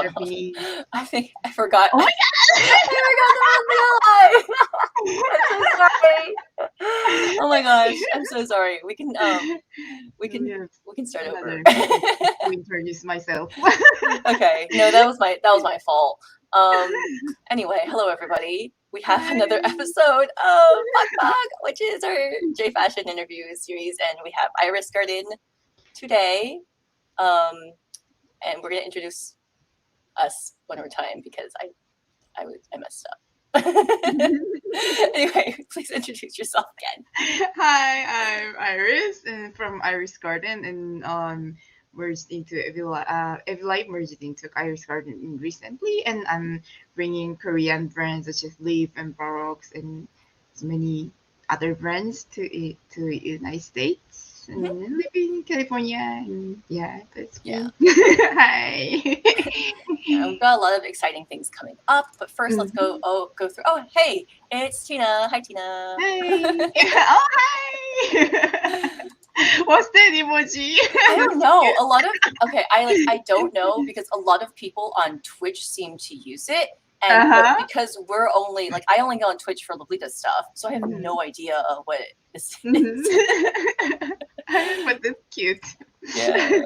Japanese. I think I forgot. Oh my I forgot the real live. I'm so sorry. Oh my gosh, I'm so sorry. We can Yes, we can start over. another to introduce myself. Okay, no, that was my fault. Anyway, hello everybody. We have another Hi. episode of Bak Bak, which is our J Fashion interview series, and we have Iris Garden today. Um, and we're gonna introduce us one more time because I messed up. Anyway, please introduce yourself again. Hi, I'm Iris and from Iris Garden and merged into EvilLive merged into Iris Garden recently, and I'm bringing Korean brands such as Lief and Baroque and so many other brands to United States Mhm. and living in California, and yeah, that's Yeah. me. Hi. We've got a lot of exciting things coming up, but first let's Mhm. go through. Oh, hey, it's Tina. Hi, Tina. Hi. Oh, hi. What's that emoji? I don't That's know. cute. A lot of okay, I don't know because a lot of people on Twitch seem to use it, and but Uh-huh. because we're only like I only go on Twitch for Lolita stuff, so I have Mhm. no idea of what this Mhm. is. But that's cute. Yeah.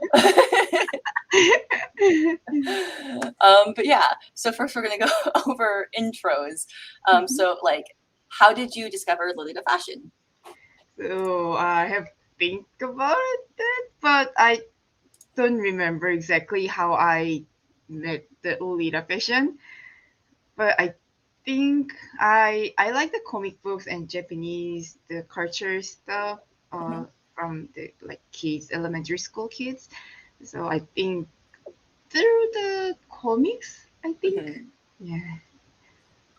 But yeah, so first we're gonna go over intros. So like, how did you discover Lolita fashion? So I have think about that, but I don't remember exactly how I met the Lolita fashion. But I think I like the comic books and Japanese the culture stuff Hmm. from the like kids elementary school kids. So I think through the comics, I think. Hmm. Yeah.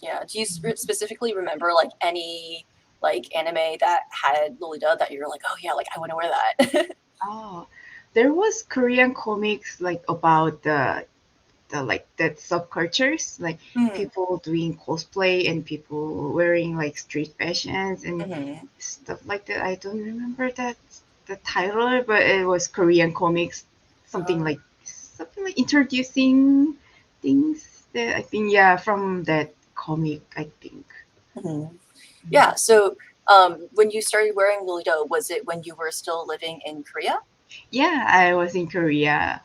Yeah. Do you specifically remember like any like anime that had Lolita that you're like, oh yeah, like I want to wear that? Oh, there was Korean comics like about the like that subcultures, like Hmm. people doing cosplay and people wearing like street fashions and Hmm. stuff like that. I don't remember that the title, but it was Korean comics, Uh, something like introducing things that I think yeah from that comic I think. hmm. Yeah. So when you started wearing Lolita, was it when you were still living in Korea? Yeah, I was in Korea.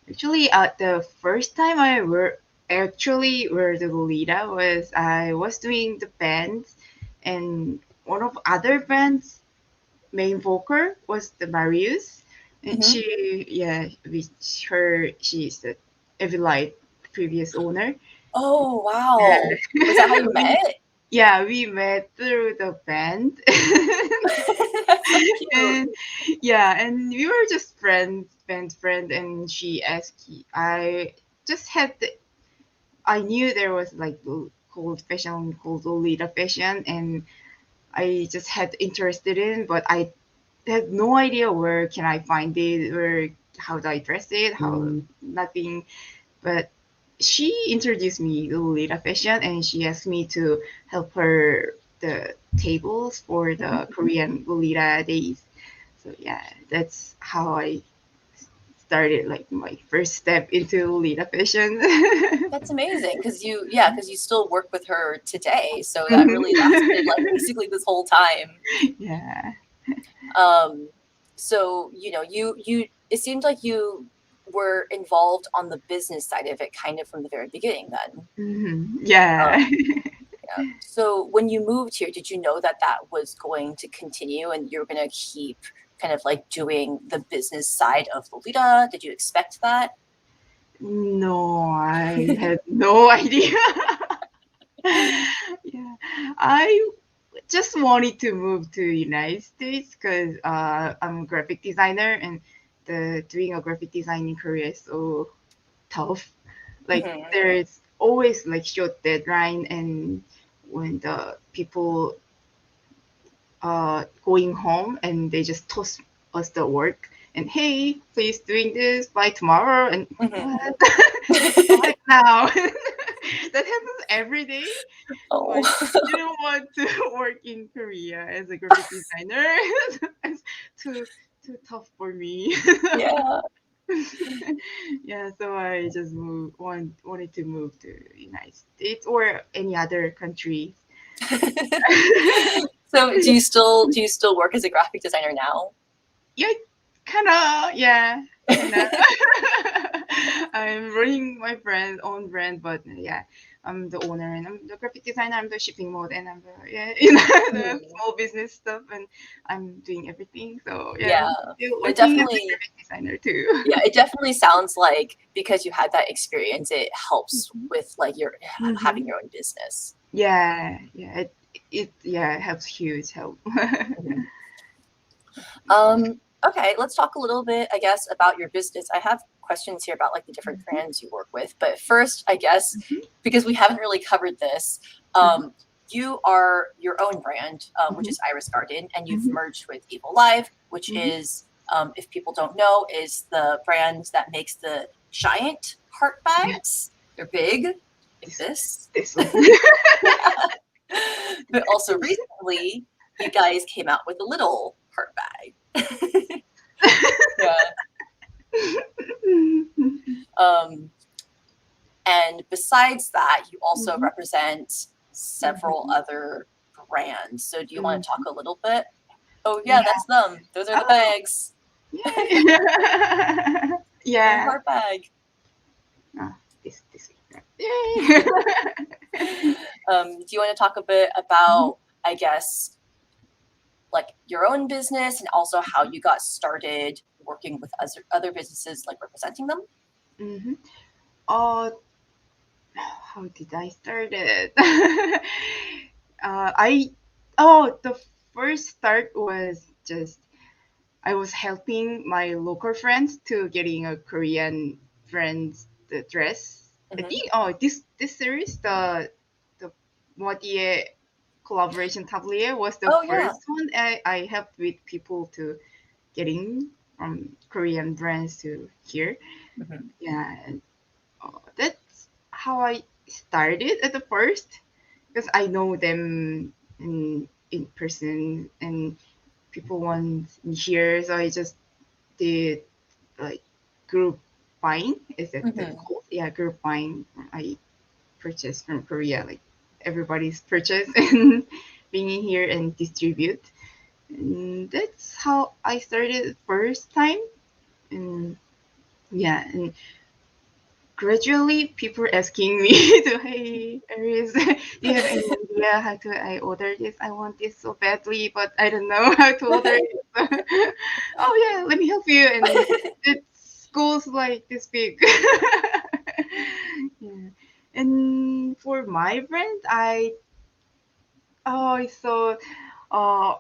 Actually, the first time I were actually were the Lolita was I was doing the band, and one of other bands main vocal was the Marius, and Hmm. she's the EvilLive previous owner. Oh wow. Was that how Yeah, you we met? we met through the band. That's so cute. And yeah, and we were just band friend, and she asked I just had I knew there was like cold fashion called Lolita fashion, and I just had interested in, but I had no idea where can I find it, where how do I dress it, how nothing. But she introduced me to Lolita fashion, and she asked me to help her the tables for Mhm. the Korean Lolita days. So yeah, that's how I started like my first step into Lolita fashion. That's amazing because you still work with her today, so that really lasted like Mhm. basically this whole time. Yeah. Um, so you it seemed like you were involved on the business side of it kind of from the very beginning then. Yeah. Um, yeah. So when you moved here, did you know that that was going to continue and you were going to keep kind of like doing the business side of Lolita? Did you expect that? No, I had no idea. Yeah, I just wanted to move to United States because I'm a graphic designer, and the doing a graphic design in Korea is so tough. Like Hmm. there's always like short deadline, and when the people going home and they just toss us the work and hey, please doing this by tomorrow and Hmm. what? What now? That happens every day. So I Oh, didn't want to work in Korea as a graphic designer. It's too tough for me. yeah. Yeah, so I just wanted to move to United States or any other country. So do you still work as a graphic designer now? Yeah, kinda. Yeah, kinda. I'm running my own brand, but yeah, I'm the owner and I'm the graphic designer. I'm the shipping mode and I'm the the Mhm. small business stuff and I'm doing everything. So yeah, Yeah, I'm still but it working as a definitely graphic designer too. yeah, it definitely sounds like because you had that experience, it helps with like your having Mm-hmm. your own business. Yeah, yeah, it yeah, it helps huge help. Mhm. Okay, let's talk a little bit, I guess, about your business. I have questions here about like the different brands you work with, but first, I guess, because we haven't really covered this, um, you are your own brand, which Mm-hmm. is Iris Garden, and you've Mm-hmm. merged with EvilLive, which Mm-hmm. is, if people don't know, is the brand that makes the giant heart Yeah, bags. They're big, like this this. this one. But also recently, you guys came out with a little heart bag. Yeah. Um, and besides that, you also Mhm, represent several mhm, other brands. So do you want to talk mhm. a little bit? Oh yeah, Yeah. that's them. Those are the Oh, bags. yay. They're a Yeah. heart bag. Oh, this. Yay. Do you want to talk a bit about, I guess, like your own business and also how you got started working with other businesses, like representing them? Mm-hmm. Oh, how did I start it? I the first start was just I was helping my local friends to getting a Korean friend's the dress. I Hmm. think this series the Moitié collaboration tablier was the Oh yeah. first one I helped with people to getting from Korean brands to here. Hmm. Yeah, and that's how I started at the first because I know them in person and people want me here, so I just did like group buying. Is that the Hmm. called? Yeah, group buying. I purchased from Korea, like everybody's purchase and bring in here and distribute. And that's how I started first time. And yeah, and gradually people asking me to, hey Aries, do you have any idea how to I order this? I want this so badly, but I don't know how to order it. Oh yeah, let me help you. And it goes like this big. Yeah. And for my brand, so uh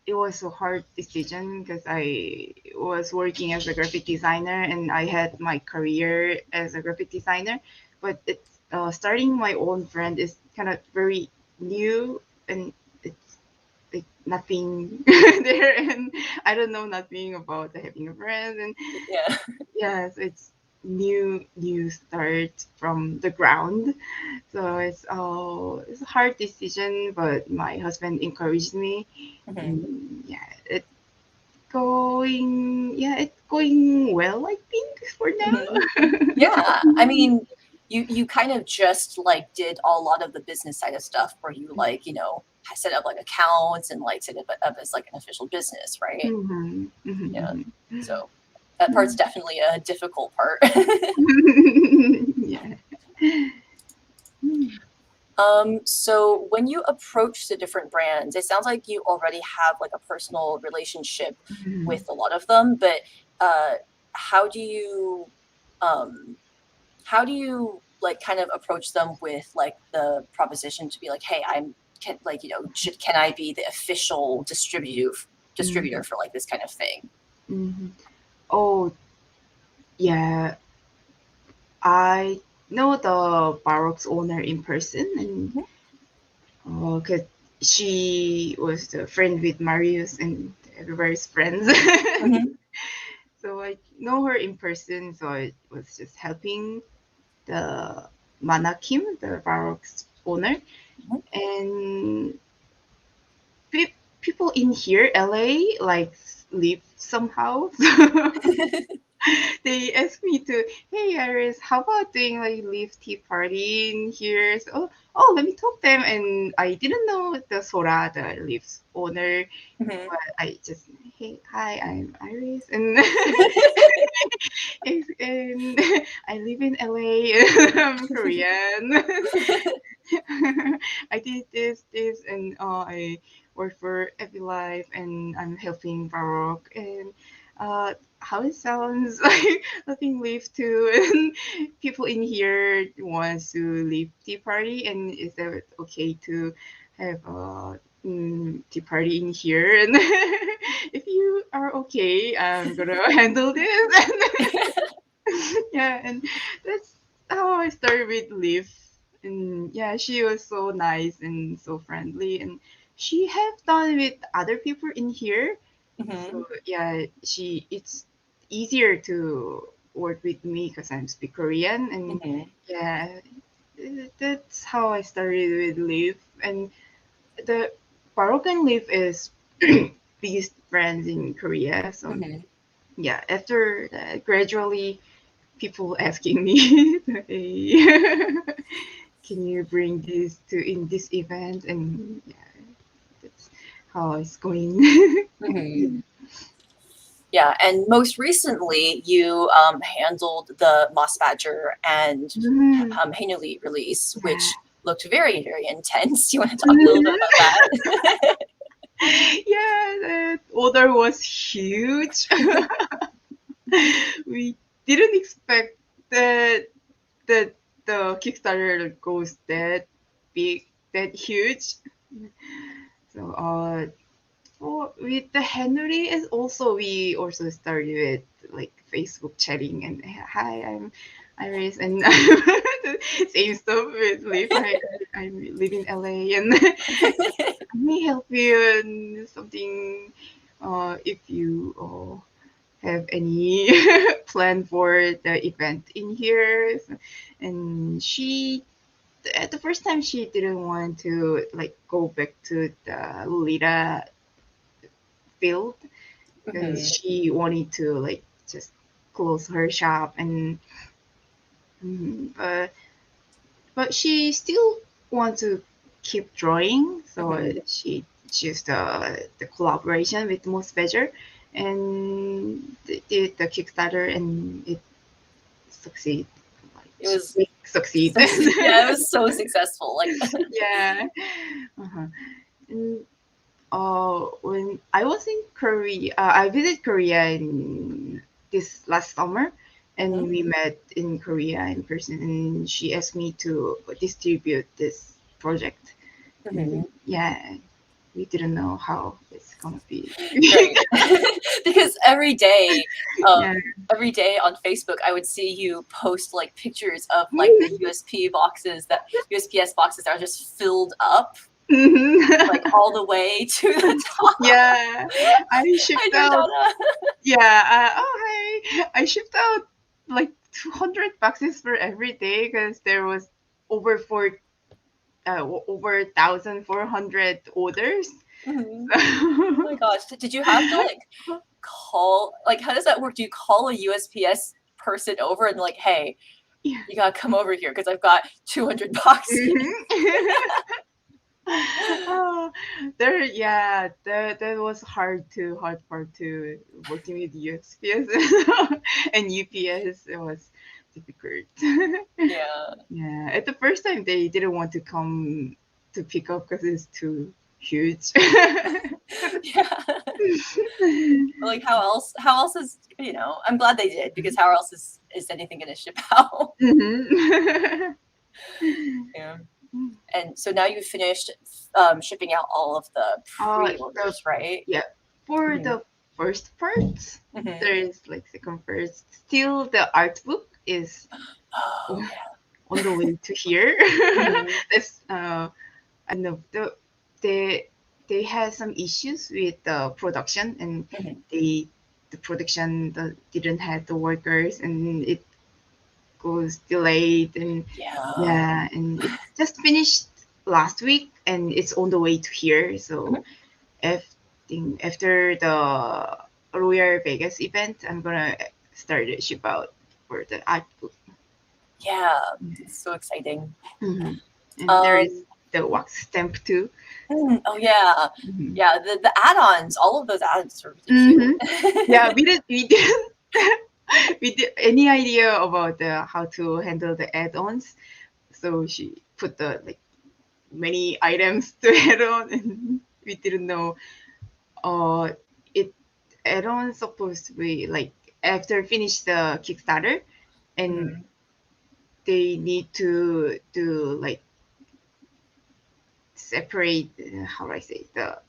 it was a hard decision because I was working as a graphic designer and I had my career as a graphic designer, but it's starting my own brand is kind of very new and it's like nothing there and I don't know nothing about having a brand and Yeah. yes, it's new start from the ground. So it's a hard decision, but my husband encouraged me. Hmm. And yeah, it's going well, I think, for Hmm. now. Yeah, I mean, you kind of just like did a lot of the business side of stuff where you like set up like accounts and like set it up as like an official business, right? Mhm, Yeah. mhm, So that part's definitely a difficult part. mhm. Yeah. So when you approach the different brands, it sounds like you already have like a personal relationship with Mhm. a lot of them, but uh, how do you um, how do you like kind of approach them with like the proposition to be like, hey, can I be the official distributor Mhm. for like this kind of thing? Mhm. Oh, yeah. I know the Baroque's owner in person, and Mhm. because she was the friend with Marius and everybody's friends. Mhm. So I know her in person, so I was just helping the Mana Kim, the Baroque's owner, Mhm. and people in here, LA, like live somehow. they asked me to, hey Iris, how about doing like Lief tea party in here? So, let me talk to them. And I didn't know the Sora, the Lief's owner, Mhm. but I just, hey, hi, I'm Iris, and and I live in LA. I'm Korean. I did this, and I work for EvilLive, and I'm helping Baroque, and how it sounds like nothing leave too, and people in here wants to leave tea party, and is that okay to have a tea party in here? And if you are okay, I'm gonna handle this. Yeah, and that's how I started with Lief. And yeah, she was so nice and so friendly, and she have done with other people in here. Mhm. So yeah, it's easier to work with me because I'm speak Korean, and Mhm. yeah, that's how I started with Lief. And the Baroque and Lief is biggest brands in Korea. So Mhm. yeah, after that, gradually people asking me, hey, can you bring this to in this event? And yeah, that's how it's going. Mhm. Yeah, and most recently, you handled the Moss Badger and Mhm. Haenuli release, Yeah. which looked very, very intense. You want to talk a little bit Mhm. about that? Yeah, the order was huge. We didn't expect that that the Kickstarter goes that big, that huge. So with the Henry is also we also started with like Facebook chatting and hi, I'm Iris, and same stuff with Lief. I live in LA, and I may help you and something if you have any plan for the event in here. And she at the first time she didn't want to like go back to the Lolita field because Mhm. she wanted to like just close her shop, and but she still wants to keep drawing, so Mhm. she chose the collaboration with Most Badger and did the Kickstarter, and it succeed like It was succeed. yeah, it was so successful. Like, Yeah. Uh-huh. And when I was in Korea, I visited Korea in this last summer, mhm. and we met in Korea in person. And she asked me to distribute this project. And Mhm. yeah, we didn't know how it's gonna be. Right. Because Yeah. every day on Facebook, I would see you post like pictures of like the USPS boxes that are just filled up like Mhm. all the way to the top. Yeah, I I shipped know out. Donna. Yeah. Hey, I shipped out like 200 boxes for every day because there was over over 1,400 orders. Mhm. Oh my gosh. Did you have to like how does that work? Do you call a USPS person over and like, hey, Yeah. you gotta come over here because I've got 200 boxes. Mhm. Oh, yeah, that was hard part to working with USPS and UPS. It was difficult. Yeah. Yeah, at the first time they didn't want to come to pick up because it's too huge. Yeah. Like how else is I'm glad they did because how else is anything gonna ship out? Mhm. Yeah. And so now you've finished shipping out all of the The pre-orders, right? Yeah, for Mhm. the first part, Mhm. there is like second first. Still, the art book is Oh yeah. on the way to here. Mhm. That's I know they they had some issues with the production, and Mhm. the production didn't have the workers, and it goes delayed, and Yeah. yeah, and it just finished last week, and it's on the way to here. Mhm. So if after the Royal Vegas event, I'm gonna started ship out for the art book. Yeah, it's so exciting. And there is Um, the wax stamp too. oh yeah, Mhm. yeah. The add-ons, all of those add-ons are really Yeah, cute. we didn't we did any idea about how to handle the add-ons. So she put the like many items to add on, and we didn't know. It add-on supposed to be like after finish the Kickstarter, and Mhm. they need to do like separate. How do I say the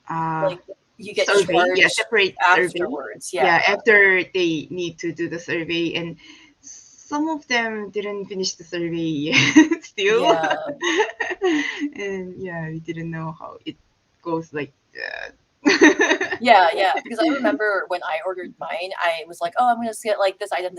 uh Like you get survey? Yeah, charged separate survey. afterwards. Yeah, Yeah, after they need to do the survey, and some of them didn't finish the survey yet still. yeah. And yeah, we didn't know how it goes like that. Yeah, yeah. Because I remember when I ordered mine, I was like, "Oh, I'm gonna get like this item,"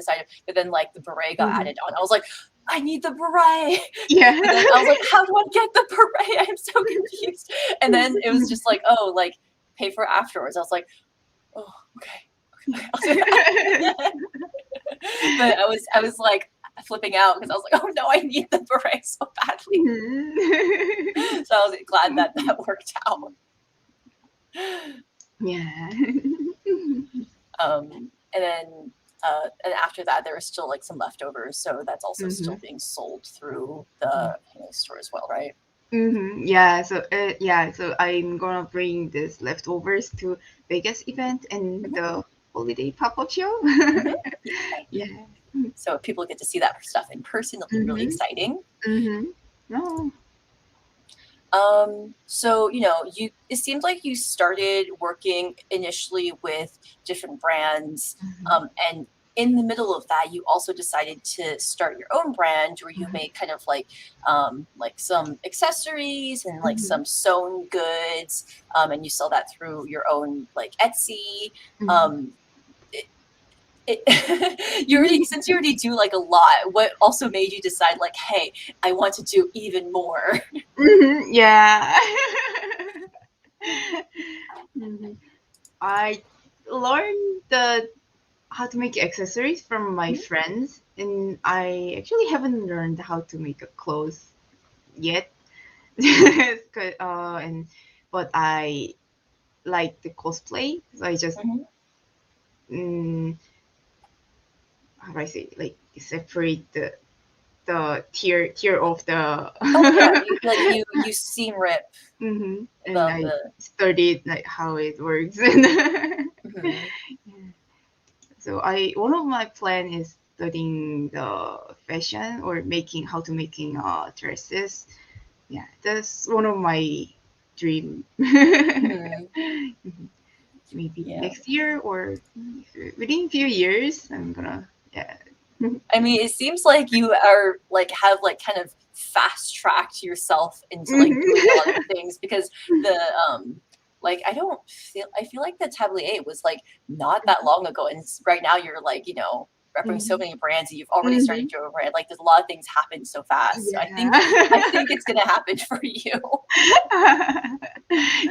but then like the beret got Mhm. added on. I was like, "I need the beret," Yeah. and then I was like, "How do I get the beret?" I'm so confused. And then it was just like, "Oh, like pay for it afterwards." I was like, "Oh, okay, okay, I'll do that." But I was like flipping out because I was like, "Oh no, I need the beret so badly." Mhm. So I was glad that that worked out. Yeah. And then and after that, there was still like some leftovers, so that's also Hmm. still being sold through the Haenuli store as well, right? Yeah, so I'm gonna bring this leftovers to Vegas event and Mhm, the holiday pop-up show. mhm. Yeah. So if people get to see that stuff in person, it'll be really Mm-hmm. exciting. Mm-hmm. No. So you know, it seems like you started working initially with different brands, Mm-hmm. and in the middle of that, you also decided to start your own brand where you made kind of like some accessories and like Mm-hmm. some sewn goods, and you sell that through your own like Etsy. Mm-hmm. Um, you already since you already do like a lot, what also made you decide like, hey, I want to do even more? Mm-hmm. Yeah. Mhm. I learned how to make accessories from my friends, and I actually haven't learned how to make a clothes yet. 'Cause, but I like the cosplay, so I just Mhm. mm, how do I say, like separate the tier of the Oh yeah, you seam rip and I the studied like how it works. And mhm. so I one of my plan is studying the fashion or making how to making dresses. Yeah, that's one of my dream. Mhm. Maybe Yeah. next year or within a few years, I'm gonna yeah. I mean, it seems like you are like have like kind of fast tracked yourself into like doing a lot of things because the like I feel like the tablier was like not that long ago, and right now you're like, you know, repping so Mhm. many brands and you've already started Mhm. your own brand. Like there's a lot of things happen so fast. So I Yeah. think it's gonna happen for you.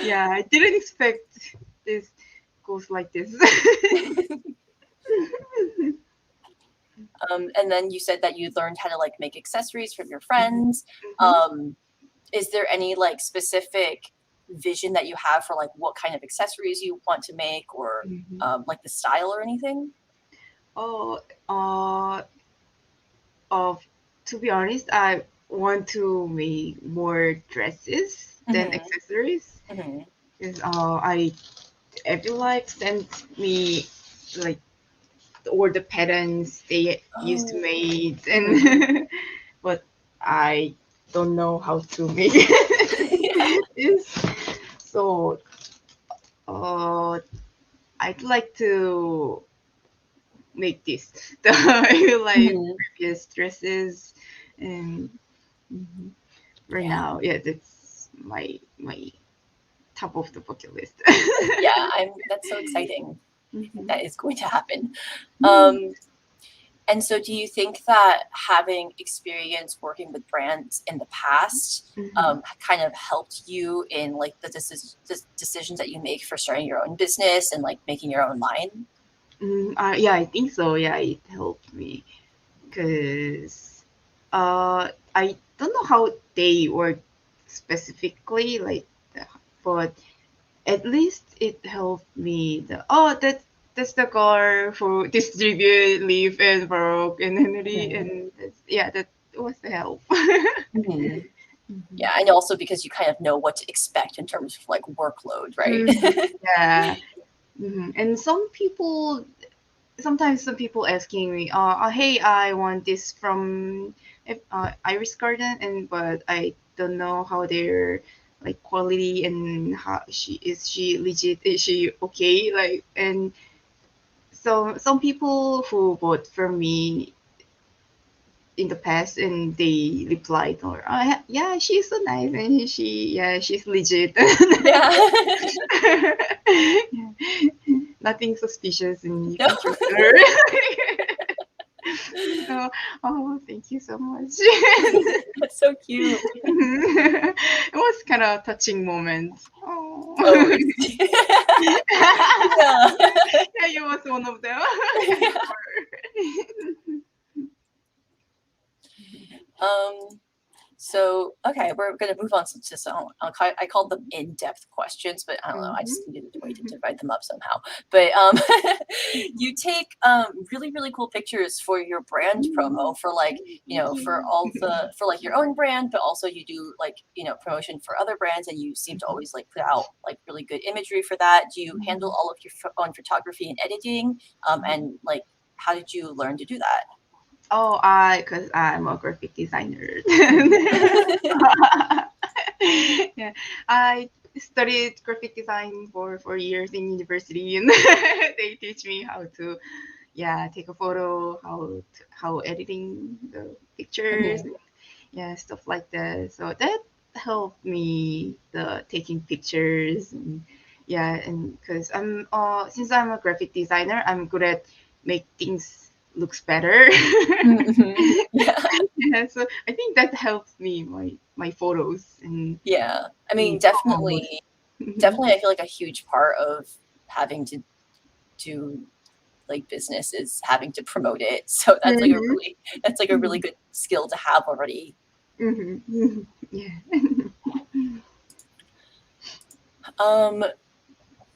Yeah, I didn't expect this goes like this. And then you said that you learned how to like make accessories from your Mhm. friends. Mhm. Um, is there any like specific vision that you have for like what kind of accessories you want to make or Mhm. like the style or anything? Oh, of to be honest, I want to make more dresses than Mm-hmm. accessories. Mm-hmm. Because I EvilLive sent me like all the patterns they used to Oh. make, Mm-hmm. and but I don't know how to make Yeah. this. So uh, I'd like to make this the EvilLive Mm-hmm. previous dresses, and mhm, for Yeah. now, yeah, that's my top of the bucket list. Yeah. That's so exciting. I think Mhm. that is going to happen. Mhm. Um, and so do you think that having experience working with brands in the past Mhm. kind of helped you in like the decisions that you make for starting your own business and like making your own line? Yeah, I think so. Yeah, it helped me because I don't know how they work specifically, like, but at least it helped me. That's the car for distribute Lief and Baroque and Haenuli, Mhm. and that was the help. Mhm. Mhm. Yeah, and also because you kind of know what to expect in terms of like workload, right? Yeah. And sometimes some people asking me, hey, I want this from Iris Garden, but I don't know how their like quality and how she legit, is she okay, like. And so some people who bought from me in the past and they replied, or yeah, she's so nice and she's legit. Yeah. Yeah. Nothing suspicious and you No. can trust her. So, oh, thank you so much. That's so cute. It was kind of touching moment. Oh. Oh, I see. Yeah. Yeah, you was one of them. Yeah, Yeah. you were. Um, So, okay, we're going to move on to some. I called them in-depth questions, but I don't know. I just needed a way to divide them up somehow. But you take really really cool pictures for your brand promo for like Thank for you. all the for like your own brand, but also you do like promotion for other brands, and you seem to always like put out like really good imagery for that. Do you handle all of your own photography and editing? And like, how did you learn to do that? Oh, because I'm a graphic designer. Yeah, I studied graphic design for 4 years in university, and they teach me how to, yeah, take a photo, how editing the pictures, Mhm. yeah, stuff like that. So that helped me the taking pictures, and yeah, and because since I'm a graphic designer, I'm good at make things looks better. Mhm. Yeah. Yeah, so I think that helps me my photos and Yeah. I mean, the definitely, promos. definitely, I feel like a huge part of having to do like business is having to promote it. So Mhm. that's like a really good skill to have already. Mhm. Mhm. Yeah. Um,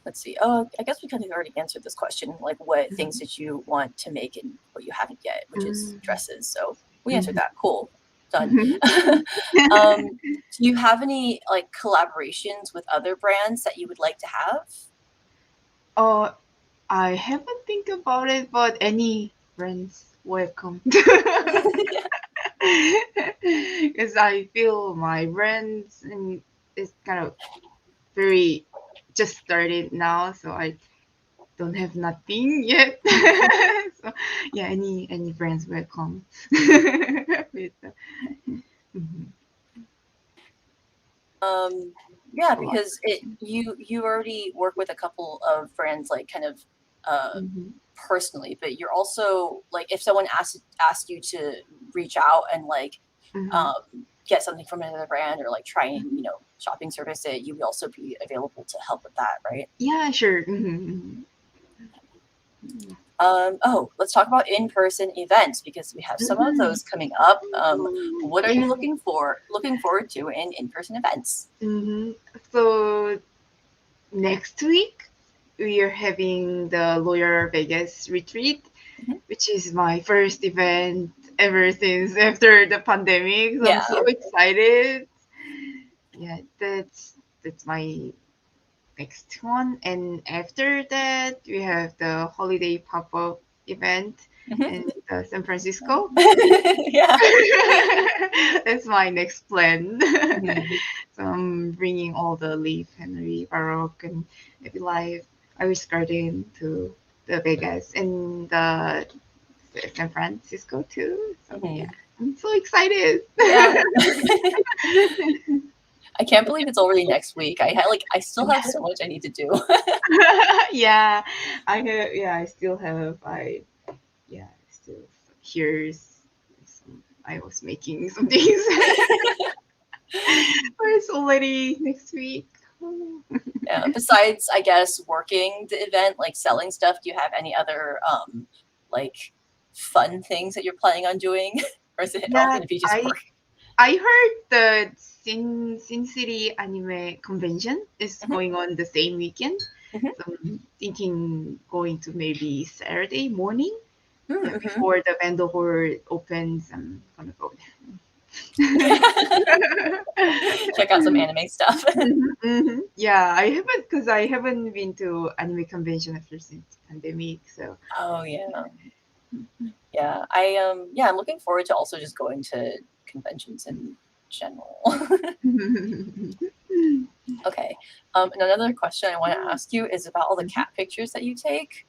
let's see. Oh, I guess we kind of already answered this question. Like, what things did you want to make and what you haven't yet, which is dresses. So we answered Mhm. that. Cool. Done. Mhm. Do you have any like collaborations with other brands that you would like to have? Oh, I haven't think about it, but any friends welcome. Because I feel my friends and it's kind of very just started now, so I don't have nothing yet. So yeah, any friends welcome. With mhm. Um, yeah, because Collaboration. you already work with a couple of brands like kind of uh Mhm. personally, but you're also like if someone asked you to reach out and like Mhm. um get something from another brand or like try and shopping service it, you would also be available to help with that, right? Yeah, sure. Mhm, mhm. Oh, let's talk about in-person events because we have some of Mhm. those coming up. What are you Yeah. looking forward to in in-person events? So next week we are having the Lawyer Vegas retreat, Mhm. which is my first event ever since after the pandemic. So I'm Yeah. so excited. Yeah, that's my next one. And after that, we have the holiday pop up event Mhm. in San Francisco. Yeah. That's my next plan. Mhm. So I'm bringing all the Lief, Henry, Baroque, and EvilLive, Iris Garden to the Vegas and the San Francisco too. So yeah, Mhm. I'm so excited. Yeah. I can't believe it's already next week. I still have so much I need to do. Yeah, I have. Yeah, I still have. Yeah, still here's some. I was making some things. But it's already next week. Yeah. Besides, I guess, working the event, like selling stuff, do you have any other like fun things that you're planning on doing, or is it all Yeah, going to be just work? I heard the Sin City anime convention is Mhm, going on the same weekend. mhm, So I'm thinking going to maybe Saturday morning. Yeah, mhm. before the vendor hall opens, I'm gonna go there. Check out some anime stuff. Yeah, I haven't because I haven't been to anime convention after since pandemic. So Oh yeah, yeah. Yeah, I'm looking forward to also just going to conventions in general. Okay. And another question I want to ask you is about all the cat pictures that you take.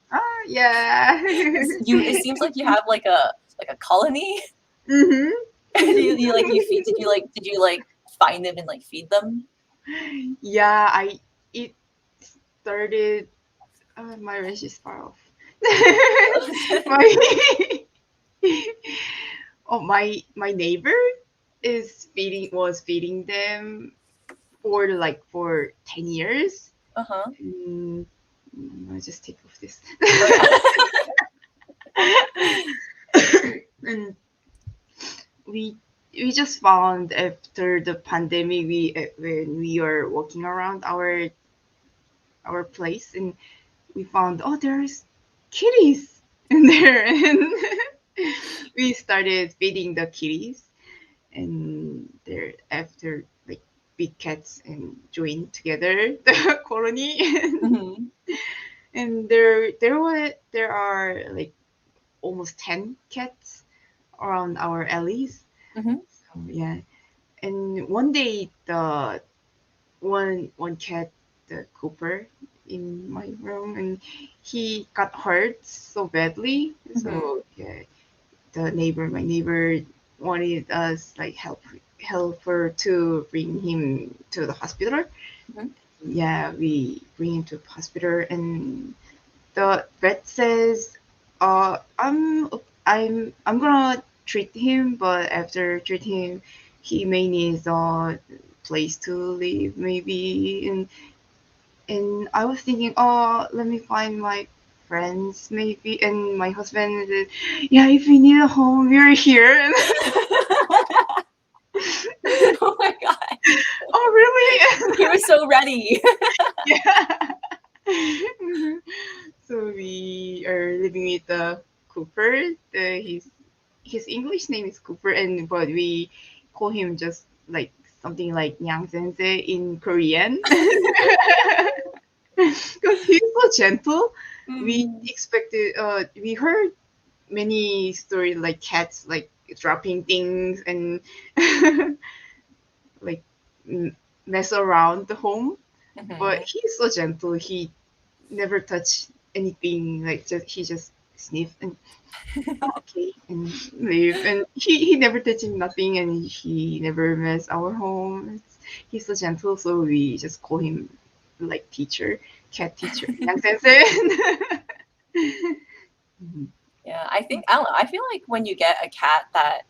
yeah. 'Cause it seems like you have like a colony. hmm You like you feed did you like find them and like feed them? Yeah, I it started. My range is far off. my my neighbor is feeding was feeding them for 10 years. Uh-huh. Mm, I'll just take off this. Oh yeah. And we we just found after the pandemic when we are walking around our place and we found there's kitties in there and we started feeding the kitties and they're after like big cats and joined together the colony Mhm. and there are like almost 10 cats around our alleys. Mhm. So yeah, and one day the one cat, the Cooper, in my room, and he got hurt so badly. Mhm. So yeah, my neighbor, wanted us like help her to bring him to the hospital. Mhm. Yeah, we bring him to the hospital, and the vet says, I'm gonna treat him, but after treating him, he may need a place to live, maybe." And I was thinking, let me find my friends, maybe. And my husband said, "Yeah, if you need a home, we're here." Oh my god. Oh, really? He was so ready. Yeah. Mhm. So we are living with Cooper. His English name is Cooper, and but we call him just like something like Nyang Sensei in Korean because he's so gentle. We Mm. expected. We heard many stories like cats like dropping things and like m- mess around the home, but Mhm. he's so gentle. He never touch anything. Like he just sniff and okay and leave. And he never touching nothing, and he never mess our home. He's so gentle, so we just call him like teacher, cat teacher, Yang Sensei. Mhm. Yeah, I don't know. I feel like when you get a cat that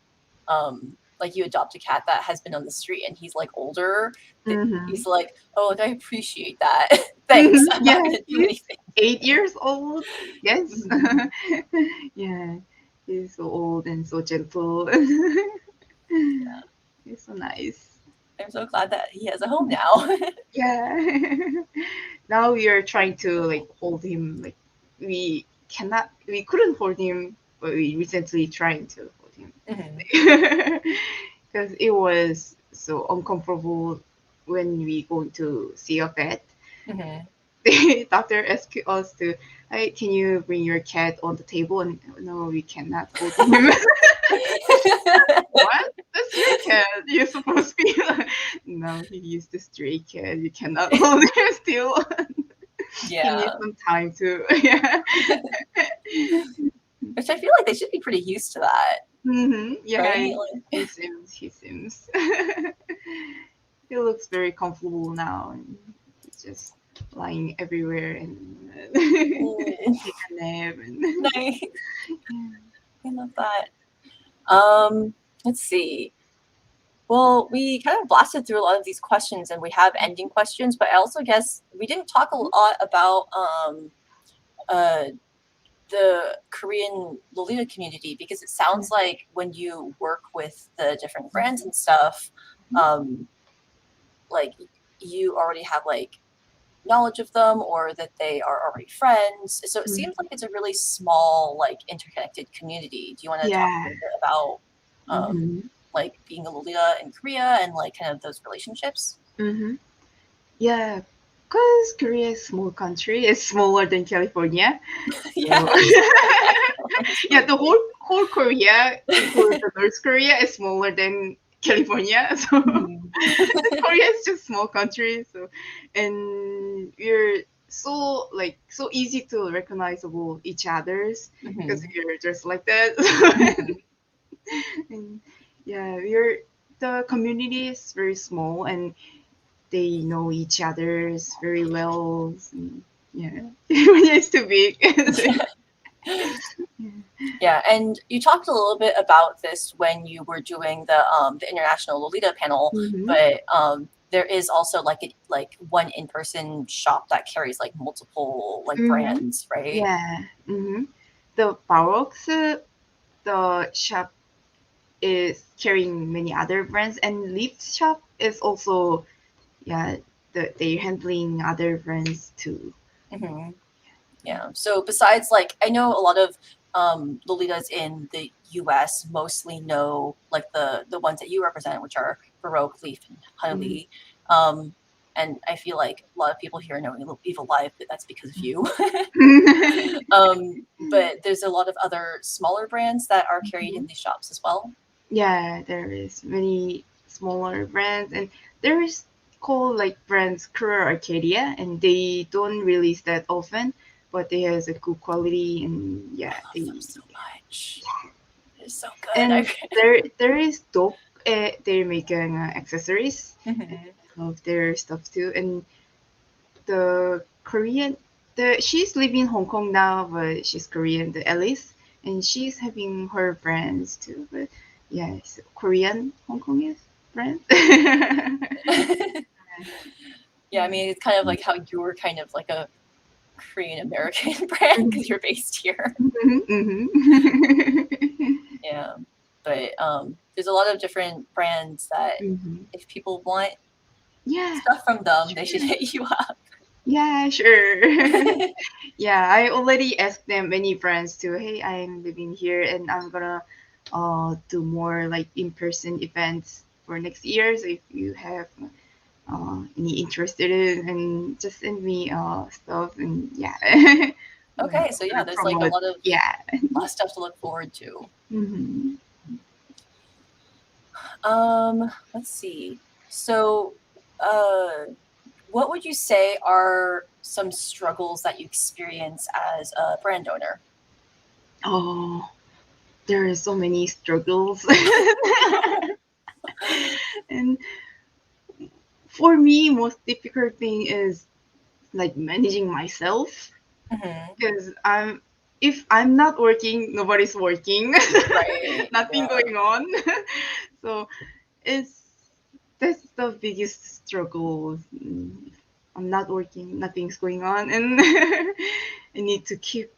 like you adopt a cat that has been on the street and he's like older, that Mhm. he's like, "Oh, like, I appreciate that. Thanks. I'm Yeah, not gonna do he's anything." 8 years old. Yes. Mhm. Yeah, he's so old and so gentle. He's so nice. I'm so glad that he has a home now. Yeah. Now we are trying to like hold him. Like we couldn't hold him, but we recently trying to hold him Mhm. because it was so uncomfortable when we go to see a vet. Mhm. The doctor asked us to, "Hey, can you bring your cat on the table?" And no, we cannot hold him. What? That's your cat. You're supposed to be. No, he used the stray cat. You cannot hold him still. He needs Yeah. some time to. Yeah. Which I feel like they should be pretty used to that, Yeah. right? He seems. He seems. He looks very comfortable now, and he's just lying everywhere and Like, take a nap and. nice. Yeah. I love that. Let's see. Well, we kind of blasted through a lot of these questions, and we have ending questions, but I also guess we didn't talk a lot about uh, the Korean Lolita community, because it sounds like when you work with the different brands and stuff, like you already have like knowledge of them, or that they are already friends. So it seems like it's a really small, like interconnected community. Do you want to talk a Yeah. little bit about Mm-hmm. like being a Lolita in Korea and like kind of those relationships? Mm-hmm. Yeah, because Korea is a small country. It's smaller than California. So Yes. yeah, the whole Korea, including the North Korea, is smaller than California. So Korea is just small country. So and we're so like so easy to recognizable each other's because Mhm. we're just like that. Mhm. And yeah, we're the community is very small and they know each other's very well. And, yeah, it's too big. Yeah, and you talked a little bit about this when you were doing the international Lolita panel, Mm-hmm. but there is also like one in-person shop that carries like multiple like Mm-hmm. brands, right? Yeah. Mm-hmm. The Baroque, the shop is carrying many other brands, and Lief shop is also yeah they're handling other brands too. Hmm. Yeah. So besides, like, I know a lot of Lolitas in the U.S. mostly know like the ones that you represent, which are Baroque, Lief, and Mm-hmm. Haenuli. Um, and I feel like a lot of people here know EvilLive, but that's because of you. But there's a lot of other smaller brands that are carried in these shops as well. Yeah, there is many smaller brands, and there is called like brands Career Arcadia, and they don't release that often, but they has a good quality, and I yeah, love they them so much. It's so good. and there is dope. They're making accessories Mhm. of their stuff too, and the Korean, the she's living in Hong Kong now, but she's Korean, the Alice, and she's having her brands too. But yeah, it's Korean Hong Kongese brand. Yeah, I mean, it's kind of like how you're kind of like a Korean American brand because you're based here. Mhm, mhm. Yeah, but there's a lot of different brands that Mhm. if people want Yeah, stuff from them, they should sure. hit you up. Yeah, sure. Yeah, I already asked them many friends to, hey, I'm living here and I'm gonna do more like in-person events for next year. So if you have any interested in, and just send me stuff and yeah, Okay, so yeah, gonna there's like a promote. Yeah. lot of stuff to look forward to. Hmm. Let's see. So, uh, what would you say are some struggles that you experience as a brand owner? Oh, there are so many struggles, and for me, most difficult thing is like managing myself Hmm. because if I'm not working, nobody's working, Right. nothing Yeah. going on. So it's that's the biggest struggle. If I'm not working, nothing's going on, and I need to keep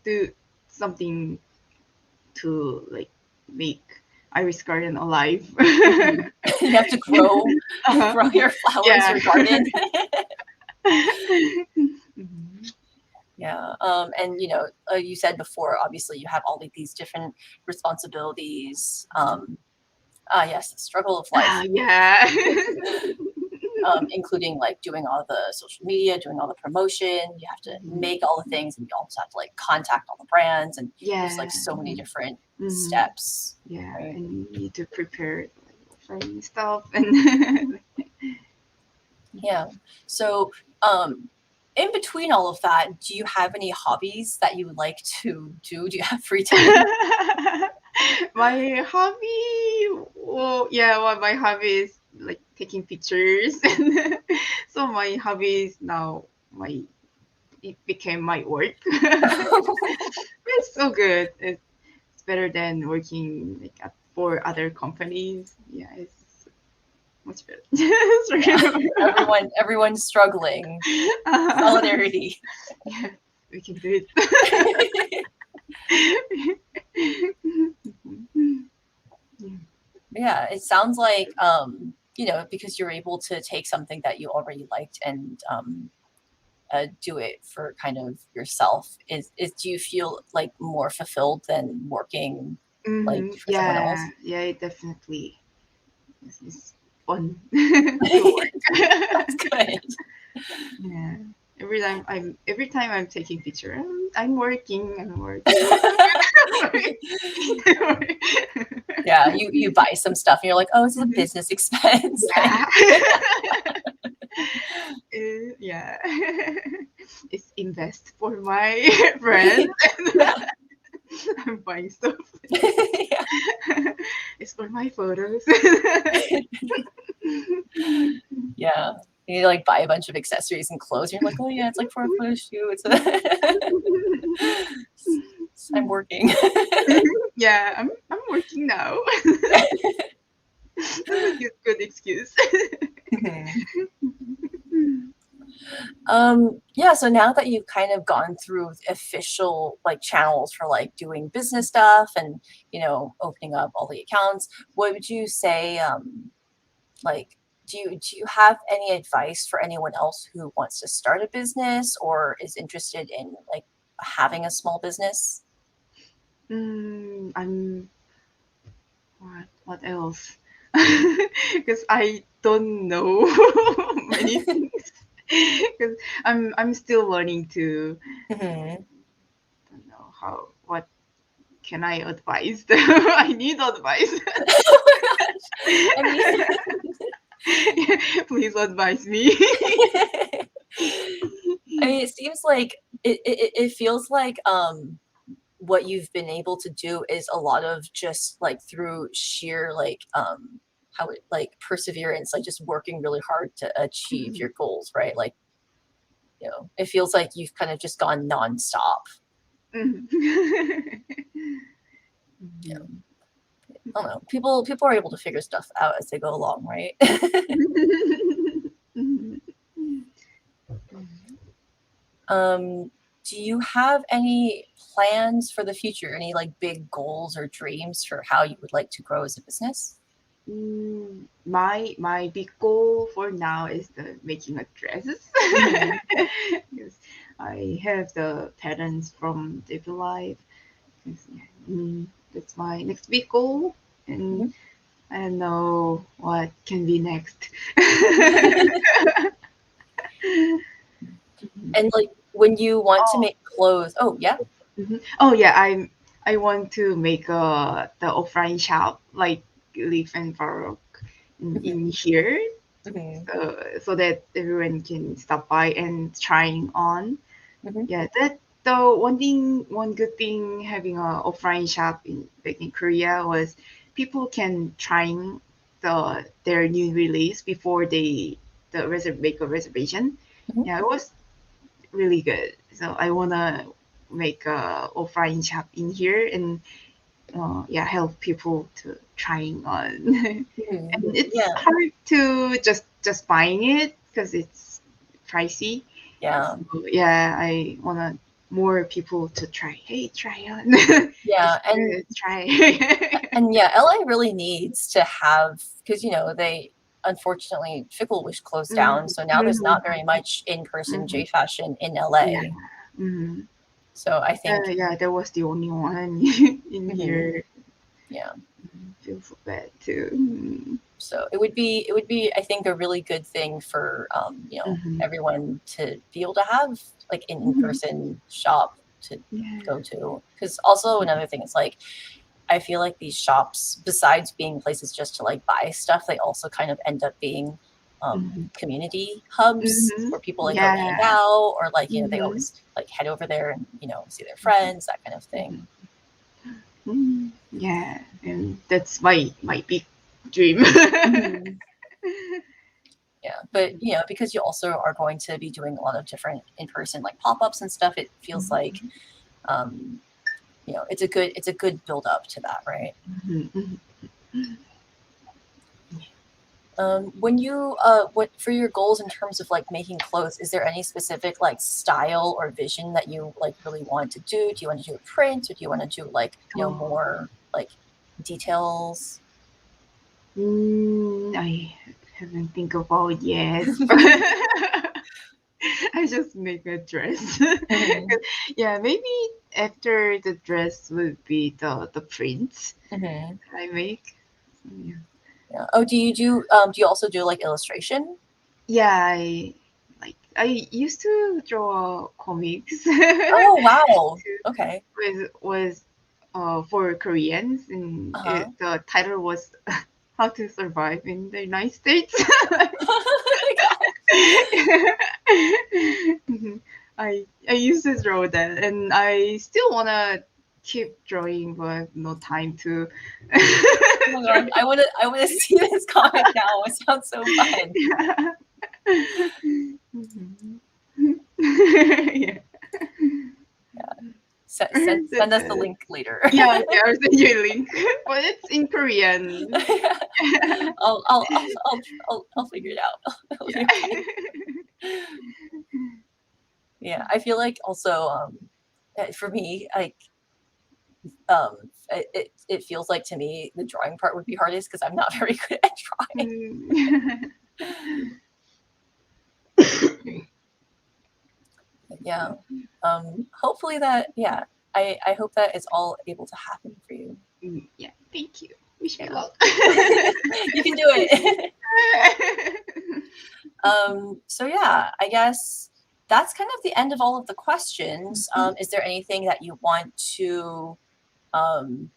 do something to like make Iris Garden alive. Mhm. You have to grow Uh-huh. grow your flowers, Yeah. your garden. Mhm. Yeah. And you said before, obviously, you have all of these different responsibilities. Yes, the struggle of life. Yeah. Including like doing all the social media, doing all the promotion. You have to Mhm. make all the things, and you also have to like contact all the brands, and there's like Yeah. so many different Mhm. steps, Yeah, right? and you need to prepare like offering stuff and Yeah. So, in between all of that, do you have any hobbies that you would like to do? Do you have free time? my hobby. Well, yeah, well, my hobby is like taking pictures, so my hobby is now my it became my work. It's so good. It's better than working like for other companies. Yeah, it's much better. Yeah. Everyone's struggling. Solidarity. Yeah, we can do it. Yeah, it sounds like because you're able to take something that you already liked and do it for kind of yourself. Is do you feel like more fulfilled than working like for someone else? Yeah, definitely. It's fun to work. That's good. Yeah. Every time I'm taking picture, I'm working. I'm working. Yeah, you buy some stuff and you're like, oh, this is a business expense. Yeah. Yeah. It's invest for my friends. Yeah. I'm buying stuff. Yeah. It's for my photos. Yeah. You like buy a bunch of accessories and clothes. And you're like, oh yeah, it's like for a photo shoot. I'm working. Yeah, I'm working now. That's a good excuse. Yeah, so now that you've kind of gone through official like channels for like doing business stuff and opening up all the accounts, what would you say like do you have any advice for anyone else who wants to start a business or is interested in like having a small business? I'm what else? Because I don't know many things. Because I'm still learning to Mhm. don't know how what can I advise. I need advice. Oh my gosh. I mean, Please advise me. I mean, it seems like it feels like what you've been able to do is a lot of just like through sheer like like perseverance, like just working really hard to achieve your goals, right? Like, it feels like you've kind of just gone nonstop. I don't know. People are able to figure stuff out as they go along, right? Do you have any plans for the future? Any like big goals or dreams for how you would like to grow as a business? My big goal for now is the making a dresses. Mhm. Because I have the patterns from EvilLive. That's my next big goal, and Mhm. I don't know what can be next. And like when you want to Oh, make clothes, oh yeah. oh yeah, I want to make the offline shop like Lief and Baroque Mhm. in here, Mhm. so that everyone can stop by and trying on. Mhm. Yeah, that the one good thing having a offline shop back in Korea was people can trying their new release before make a reservation. Mhm. Yeah, it was really good. So I wanna make a offline shop in here and yeah, help people to trying on. Mhm. And it's Yeah. hard to just buying it because it's pricey. Yeah. So yeah, I wanna more people to try. Hey, try on. Yeah. It's good. Try. And yeah, LA really needs to have because they unfortunately Fickle Wish closed down, Mhm, so now there's not mhm, very much in-person mhm. J fashion in Yeah. LA. Hmm. So I think Yeah, that was the only one in mhm, here. yeah. Feel so bad too. Mm-hmm. So it would be I think a really good thing for Mm-hmm. everyone to be able to have like an Mm-hmm. in-person shop to Yeah. go to. Because also another thing is like I feel like these shops, besides being places just to like buy stuff, they also kind of end up being Mm-hmm. community hubs Mm-hmm. where people like go to hang Yeah. out or like they Mm-hmm. always like head over there and see their friends, that kind of thing. Mm-hmm. Yeah, and that's my big dream. Mhm. Yeah, but because you also are going to be doing a lot of different in-person like pop-ups and stuff, it feels like um, it's a good build up to that, right? Mhm, mhm. When you what for your goals in terms of like making clothes, is there any specific like style or vision that you like really want to do? Do you want to do a print, or do you want to do like Oh. more like details? I haven't think about yet. I just make a dress. Mm-hmm. Yeah, maybe after the dress would be the print Mm-hmm. I make. So, yeah. Yeah. Oh, do you also do like illustration? Yeah, I used to draw comics. Oh wow. Okay. Was for Koreans, and Uh-huh. the title was "How to Survive in the United States." I used to draw that, and I still wanna keep drawing, but no time to. Oh my gosh, I wanna see this comic now. It sounds so fun. Yeah. Yeah. Send us the link later. Yeah, yeah, I'll send you a link. But it's in Korean. I'll figure it out. It'll Yeah. be fine. Yeah, I feel like also for me, like it feels like to me the drawing part would be hardest because I'm not very good at drawing. Mm. Yeah. Hopefully that yeah. I hope that it's all able to happen for you. Yeah, thank you. Wish me Yeah. luck. You can do it. So yeah, I guess that's kind of the end of all of the questions. Is there anything that you want to um,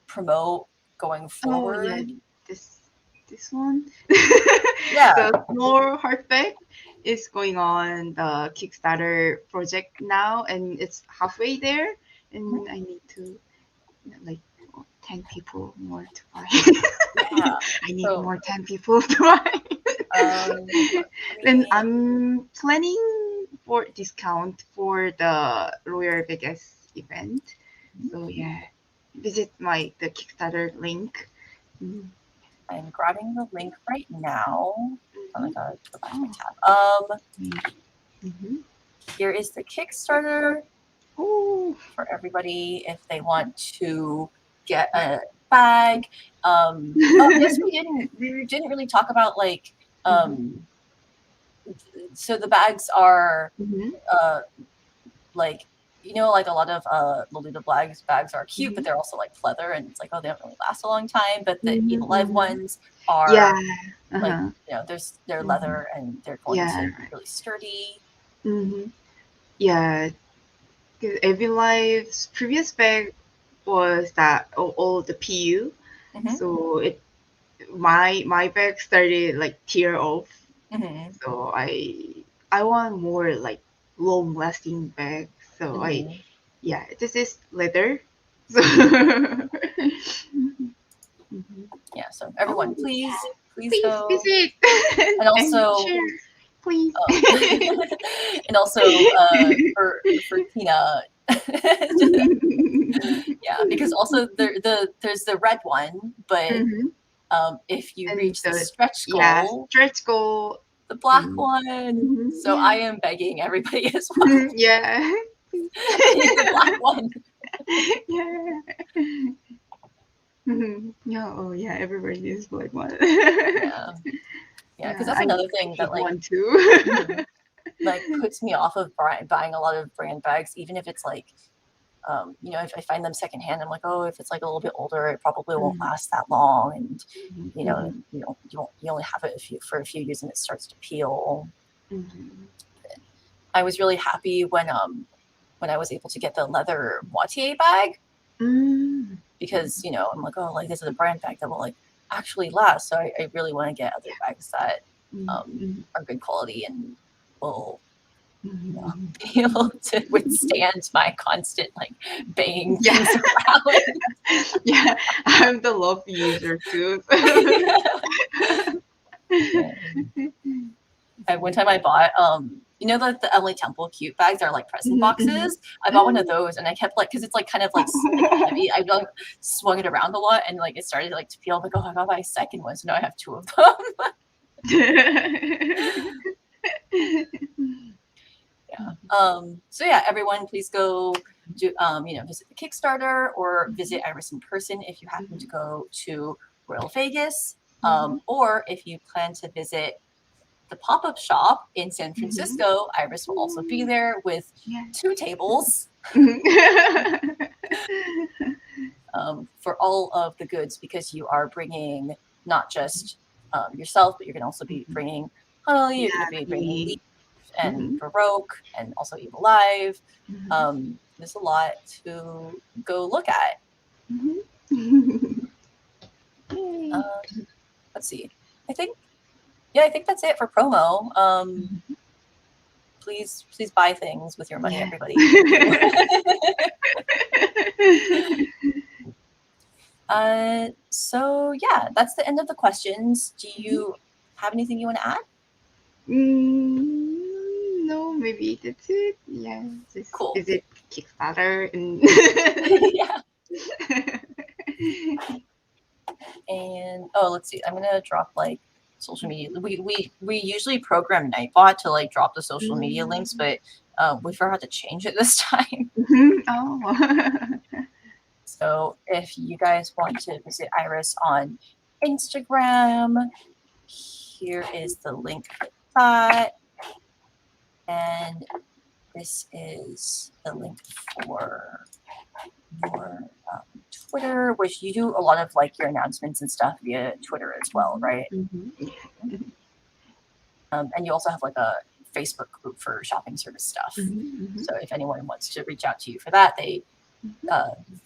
promote going Oh yeah, forward? this this one. Yeah. The Snore Heartbeat is going on the Kickstarter project now, and it's halfway there, and I need to like 10 people more to buy. Yeah. I need So more 10 people to buy. let Then me I'm planning for discount for the Royal Vegas event. So yeah, visit the Kickstarter link. Mm. I'm grabbing the link right now. Oh my god, go back to my Oh. tab. Mm-hmm. Here is the Kickstarter Oh. for everybody if they want to get a bag. Oh yes, we didn't really talk about like so the bags are Mm-hmm. like like a lot of Lolita bags are cute, but Mm-hmm. they're also like pleather, and it's like, oh, they don't really last a long time. But the Mm-hmm. EvilLive Mm-hmm. ones Yeah. are like Uh-huh. they're Mm-hmm. leather and they're going to Yeah. be really sturdy. Mm-hmm. Yeah. 'Cause EvilLive's previous bag was that all the PU. Mm-hmm. So my bag started like tear off. Mm-hmm. So I want more like long lasting bag. So Mm-hmm. this is leather. So Yeah. So everyone, oh, please please go, visit and and also share, please. and also for Tina. Yeah, because also there's the red one, but Mhm. if you And reach the the stretch goal, stretch goal. the black And one. So yeah. I am begging everybody as well. Yeah. I need the black one. Yeah. Yeah. Oh yeah. Everybody needs black one. Yeah, yeah, because Yeah. that's another I thing need that one too. like puts me off of buying a lot of brand bags, even if it's like if I find them secondhand, I'm like, oh, if it's like a little bit older, it probably won't last that long, and Mhm. you only have it for a few years and it starts to peel. Mhm. I was really happy when I was able to get the leather moitié bag Mm. because I'm like, oh, like this is a brand bag that will like actually last. So I really want to get other bags that Mhm. are good quality and will Mhm. be able to withstand my constant like banging Yeah. things around. Yeah. I'm the Lofi user too. Yeah. One time I bought you know the Emily Temple cute bags are like present boxes. I bought one of those and I kept like because it's like kind of like heavy. I like swung it around a lot and like it started like to peel. I'm like, oh, I gotta buy a second one, so now I have two of them. Yeah. So yeah, everyone, please go do visit the Kickstarter or visit Iris in person if you happen to go to Royal Vegas, or if you plan to visit the pop-up shop in San Francisco. Iris will also be there with 2 tables for all of the goods, because you are bringing not just yourself, but you're going to also be bringing Haenuli, you're going to be bringing Lief and Baroque, and also EvilLive. There's a lot to go look at. Let's see. I think that's it for promo. Please buy things with your money, everybody. So yeah, that's the end of the questions. Do you have anything you want to add? No, maybe that's it. Yeah, just cool. Visit Kickstarter and yeah. And let's see. I'm gonna drop like social media. We usually program Nightbot to like drop the social media links, but we forgot to change it this time. Oh. So if you guys want to visit Iris on Instagram, here is the link for that. And this is the link for your Twitter, which you do a lot of like your announcements and stuff via Twitter as well, right? And you also have like a Facebook group for shopping service stuff. So if anyone wants to reach out to you for that, they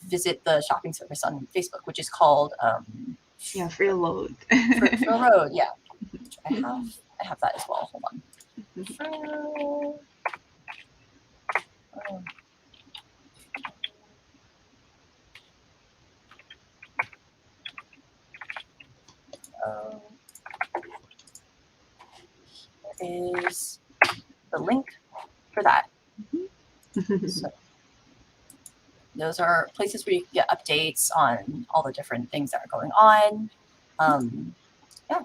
visit the shopping service on Facebook, which is called Freeload. Freeload, yeah. I have that as well. Hold on. Here is the link for that. So those are places where you can get updates on all the different things that are going on. Yeah.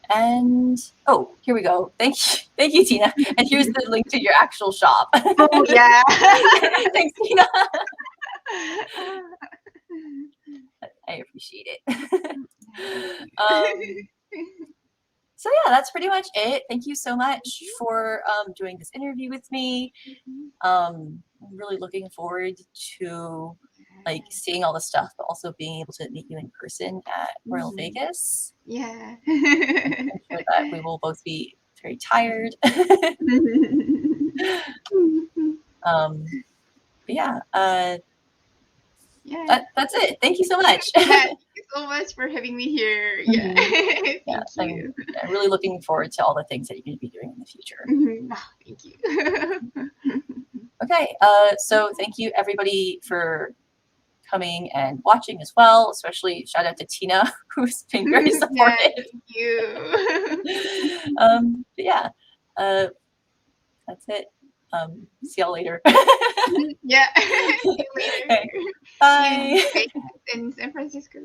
And here we go. Thank you, Tina. And here's the link to your actual shop. Oh yeah. Thanks, Tina. I appreciate it. So yeah, that's pretty much it. Thank you so much for doing this interview with me. I'm really looking forward to like seeing all the stuff, but also being able to meet you in person at Royal Vegas. Yeah. I'm sure that we will both be very tired. But yeah. That's it. Thank you so much. Thank you so much for having me here. Yeah. Thank you. I'm really looking forward to all the things that you're going to be doing in the future. Thank you. Okay. So thank you everybody for coming and watching as well. Especially shout out to Tina, who's been very supportive. Thank you. Yeah. That's it. See y'all later. Yeah. See you later. Okay. Bye. In San Francisco.